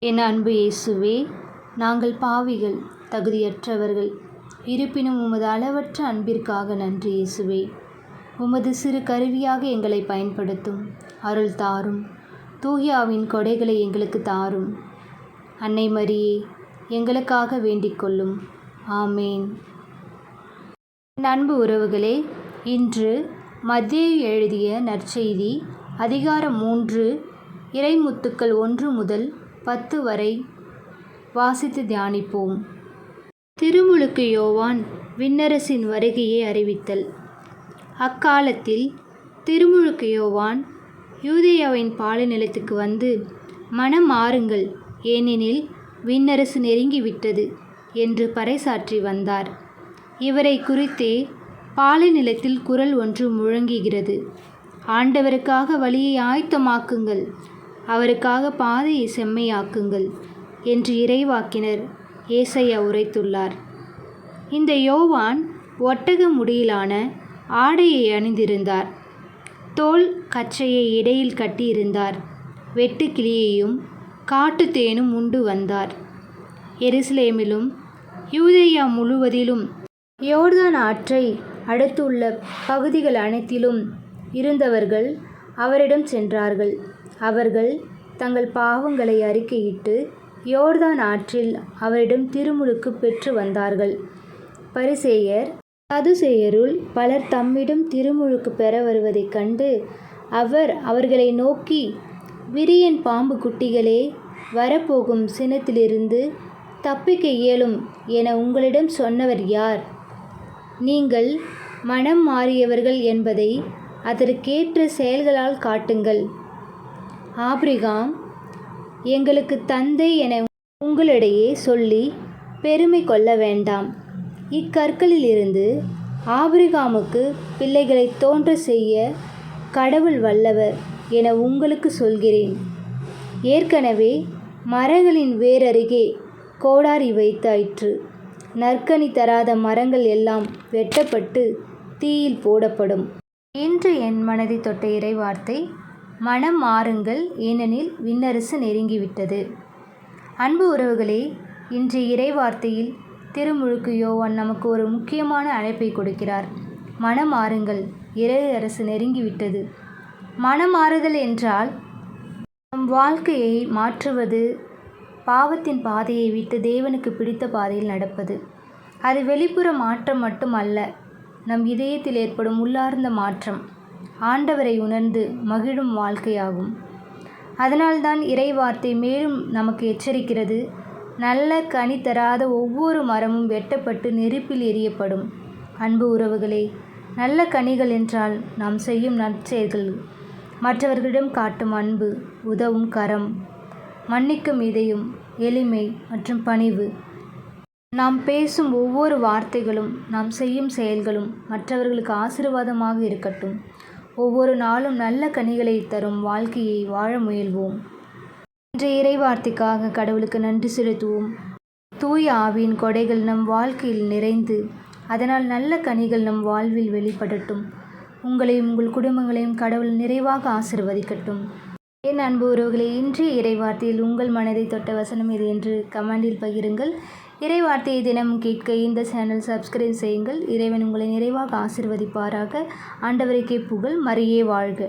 என் அன்பு இயேசுவே, நாங்கள் பாவிகள், தகுதியற்றவர்கள். இருப்பினும் உமது அளவற்ற அன்பிற்காக நன்றி இயேசுவே. உமது சிறு கருவியாக எங்களை பயன்படுத்தும். அருள் தாரும். தூயாவின் கொடைகளை எங்களுக்கு தாரும். அன்னை மரியே, எங்களுக்காக வேண்டிக் கொள்ளும். ஆமேன். என் அன்பு உறவுகளே, இன்று மத்தேயு எழுதிய நற்செய்தி அதிகாரம் 3 இறைமுத்துக்கள் 1 முதல் 10 வரை வாசித்து தியானிப்போம். திருமுழுக்கு யோவான் விண்ணரசின் வருகையை அறிவித்தல். அக்காலத்தில் திருமுழுக்கு யோவான் யூதேயாவின் பாலைநிலத்துக்கு வந்து, மனம் மாறுங்கள், ஏனெனில் விண்ணரசு நெருங்கிவிட்டது என்று பறைசாற்றி வந்தார். இவரை குறித்தே பாலைநிலத்தில் குரல் ஒன்று முழங்குகிறது. ஆண்டவருக்காக வழியை ஆயத்தமாக்குங்கள், அவருக்காக பாதையை செம்மையாக்குங்கள் என்று இறைவாக்கினர் ஏசாயா உரைத்துள்ளார். இந்த யோவான் ஒட்டக முடியிலான ஆடையை அணிந்திருந்தார். தோல் கச்சையை இடையில் கட்டியிருந்தார். வெட்டுக்கிளியையும் காட்டுத்தேனும் உண்டு வந்தார். எருசலேமிலும் யூதேயா முழுவதிலும் யோர்தான் ஆற்றை அடுத்துள்ள பகுதிகள் அனைத்திலும் இருந்தவர்கள் அவரிடம் சென்றார்கள். அவர்கள் தங்கள் பாவங்களை அறிக்கையிட்டு யோர்தான் ஆற்றில் அவரிடம் திருமுழுக்கு பெற்று வந்தார்கள். பரிசேயர் சதுசேயருள் பலர் தம்மிடம் திருமுழுக்கு பெற வருவதைக் கண்டு அவர்களை நோக்கி, விரியன் பாம்பு குட்டிகளே, வரப்போகும் சினத்திலிருந்து தப்பிக்க இயலும் என உங்களிடம் சொன்னவர் யார்? நீங்கள் மனம் மாறியவர்கள் என்பதை அதற்கேற்ற செயல்களால் காட்டுங்கள். ஆபிரகாம் எங்களுக்கு தந்தை என உங்களிடையே சொல்லி பெருமை கொள்ள வேண்டாம். இக்கற்களிலிருந்து ஆபிரகாமுக்கு பிள்ளைகளை தோன்ற செய்ய கடவுள் வல்லவர் என உங்களுக்கு சொல்கிறேன். ஏற்கனவே மரங்களின் வேரருகே கோடாரி வைத்தாயிற்று. நற்கனி தராத மரங்கள் எல்லாம் வெட்டப்பட்டு தீயில் போடப்படும். இன்று என் மனதை தொட்ட இறைவார்த்தை, மனம் மாறுங்கள், ஏனெனில் விண்ணரசு நெருங்கிவிட்டது. அன்பு உறவுகளே, இன்றைய இறைவார்த்தையில் திருமுழுக்கு யோவான் நமக்கு ஒரு முக்கியமான அழைப்பை கொடுக்கிறார். மனம் மாறுங்கள், இறையரசு நெருங்கிவிட்டது. மனம் மாறுதல் என்றால் நம் வாழ்க்கையை மாற்றுவது, பாவத்தின் பாதையை விட்டு தேவனுக்கு பிடித்த பாதையில் நடப்பது. அது வெளிப்புற மாற்றம் மட்டும் அல்ல, நம் இதயத்தில் ஏற்படும் உள்ளார்ந்த மாற்றம், ஆண்டவரை உணர்ந்து மகிழும் வாழ்க்கையாகும். அதனால்தான் இறைவார்த்தை மேலும் நமக்கு எச்சரிக்கிறது. நல்ல கனி தராத ஒவ்வொரு மரமும் வெட்டப்பட்டு நெருப்பில் எரியப்படும். அன்பு உறவுகளே, நல்ல கனிகள் என்றால் நாம் செய்யும் நற்செயல்கள், மற்றவர்களிடம் காட்டும் அன்பு, உதவும் கரம், மன்னிக்கும் இதயம், எளிமை மற்றும் பணிவு. நாம் பேசும் ஒவ்வொரு வார்த்தைகளும், நாம் செய்யும் செயல்களும் மற்றவர்களுக்கு ஆசீர்வாதமாக இருக்கட்டும். ஒவ்வொரு நாளும் நல்ல கனிகளை தரும் வாழ்க்கையை வாழ முயல்வோம். இன்றைய இறைவார்த்தைக்காக கடவுளுக்கு நன்றி செலுத்துவோம். தூய ஆவியின் கொடைகள் நம் வாழ்க்கையில் நிறைந்து, அதனால் நல்ல கனிகள் நம் வாழ்வில் வெளிப்படட்டும். உங்களையும் உங்கள் குடும்பங்களையும் கடவுள் நிறைவாக ஆசீர்வதிக்கட்டும். என் அன்பு உறவுகளை, இன்றைய இறைவார்த்தையில் உங்கள் மனதை தொட்ட வசனம் இது என்று கமெண்டில் பகிருங்கள். இறைவார்த்தையை தினமும் கேட்க இந்த சேனல் சப்ஸ்கிரைப் செய்யுங்கள். இறைவன் உங்களை நிறைவாக ஆசீர்வதிப்பாராக. ஆண்டவருக்கே புகழ். மரியே வாழ்க.